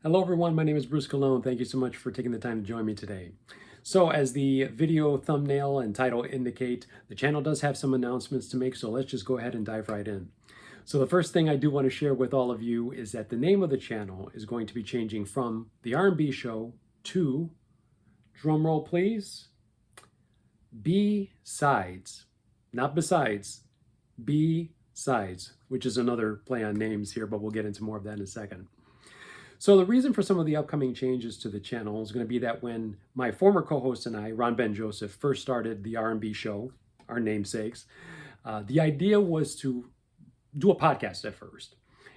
Hello everyone, my name is Bruce Colon. Thank you so much for taking the time to join me today. So as the video thumbnail and title indicate, the channel does have some announcements to make, so let's just go ahead and dive right in. So the first thing I do want to share with all of you is that the name of the channel is going to be changing from the R&B Show to, drumroll please, B-Sides. Not besides, B-Sides, which is another play on names here, but we'll get into more of that in a second. So the reason for some of the upcoming changes to the channel is going to be that when my former co-host and I, Ron Ben Joseph, first started the R&B Show, our namesakes, the idea was to do a podcast at first.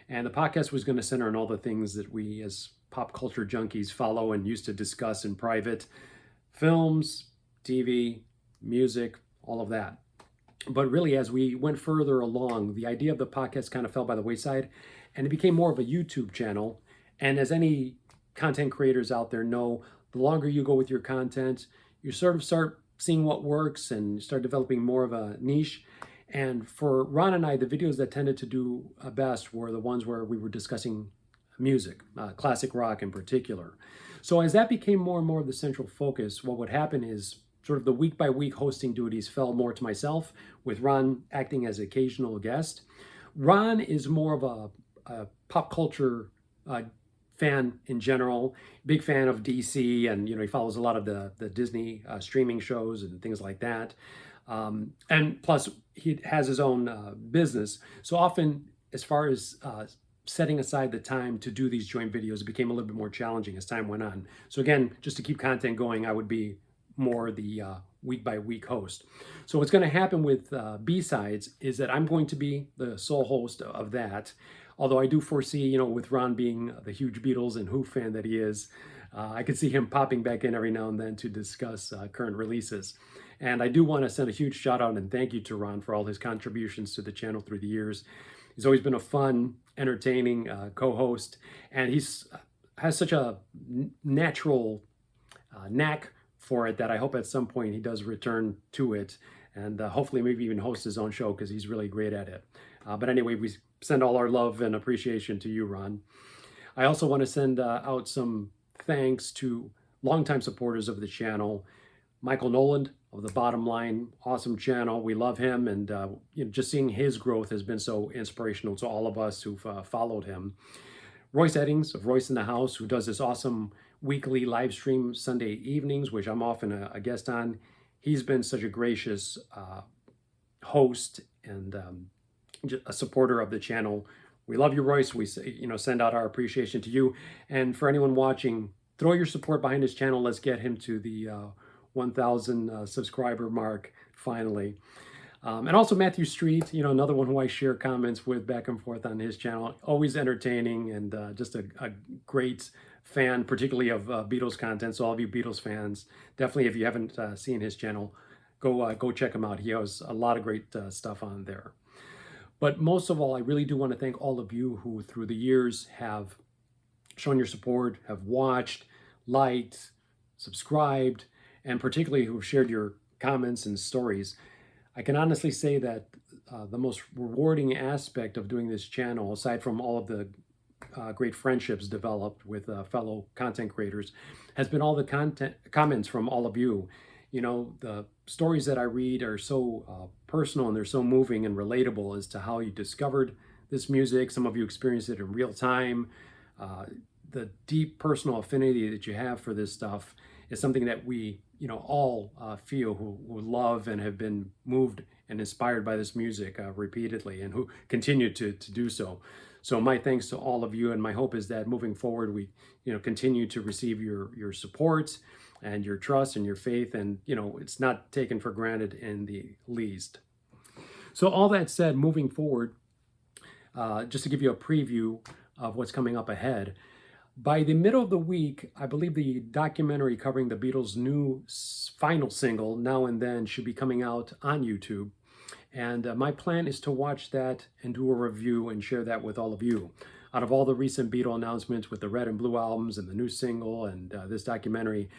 And the podcast was going to center on all the things that we as pop culture junkies follow and used to discuss in private: films, TV, music, all of that. But really, as we went further along, the idea of the podcast kind of fell by the wayside, and it became more of a YouTube channel. And as any content creators out there know, the longer you go with your content, you sort of start seeing what works and start developing more of a niche. And for Ron and I, the videos that tended to do best were the ones where we were discussing music, classic rock in particular. So as that became more and more of the central focus, what would happen is sort of the week by week hosting duties fell more to myself, with Ron acting as occasional guest. Ron is more of a pop culture fan in general, big fan of DC, and he follows a lot of the Disney streaming shows and things like that. And plus, he has his own business. So often, as far as setting aside the time to do these joint videos, it became a little bit more challenging as time went on. So again, just to keep content going, I would be more the week by week host. So what's going to happen with B-Sides is that I'm going to be the sole host of that. Although I do foresee, with Ron being the huge Beatles and Who fan that he is, I could see him popping back in every now and then to discuss current releases. And I do want to send a huge shout out and thank you to Ron for all his contributions to the channel through the years. He's always been a fun, entertaining co-host, and has such a natural knack for it that I hope at some point he does return to it, and hopefully maybe even host his own show, because he's really great at it. But anyway, we send all our love and appreciation to you, Ron. I also want to send out some thanks to longtime supporters of the channel. Michael Noland of The Bottom Line, awesome channel. We love him, and just seeing his growth has been so inspirational to all of us who've followed him. Royce Eddings of Royce in the House, who does this awesome weekly live stream Sunday evenings, which I'm often a guest on. He's been such a gracious host and a supporter of the channel. We love you, Royce. We send out our appreciation to you. And for anyone watching, throw your support behind his channel. Let's get him to the 1,000 subscriber mark finally. And also Matthew Street, another one who I share comments with back and forth on his channel. Always entertaining and just a great fan, particularly of Beatles content. So all of you Beatles fans, definitely, if you haven't seen his channel, go check him out. He has a lot of great stuff on there. But most of all, I really do want to thank all of you who through the years have shown your support, have watched, liked, subscribed, and particularly who have shared your comments and stories. I can honestly say that the most rewarding aspect of doing this channel, aside from all of the great friendships developed with fellow content creators, has been all the comments from all of you. The stories that I read are so personal, and they're so moving and relatable as to how you discovered this music. Some of you experienced it in real time. The deep personal affinity that you have for this stuff is something that we all feel who love and have been moved and inspired by this music repeatedly, and who continue to do so. So my thanks to all of you, and my hope is that moving forward, we continue to receive your support and your trust and your faith, and it's not taken for granted in the least. So all that said, moving forward, just to give you a preview of what's coming up ahead, by the middle of the week, I believe the documentary covering the Beatles' new final single, Now and Then, should be coming out on YouTube. And my plan is to watch that and do a review and share that with all of you. Out of all the recent Beatle announcements with the Red and Blue albums and the new single and this documentary,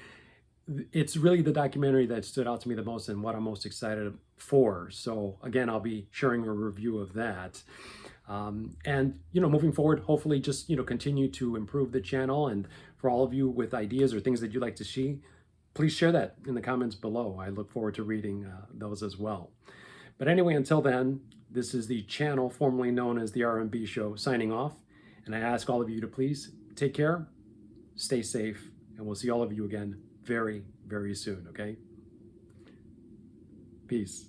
it's really the documentary that stood out to me the most and what I'm most excited for. So again, I'll be sharing a review of that. And moving forward, hopefully just continue to improve the channel. And for all of you with ideas or things that you'd like to see, please share that in the comments below. I look forward to reading those as well. But anyway, until then, this is the channel formerly known as the R&B Show signing off. And I ask all of you to please take care, stay safe, and we'll see all of you again very, very soon, okay? Peace.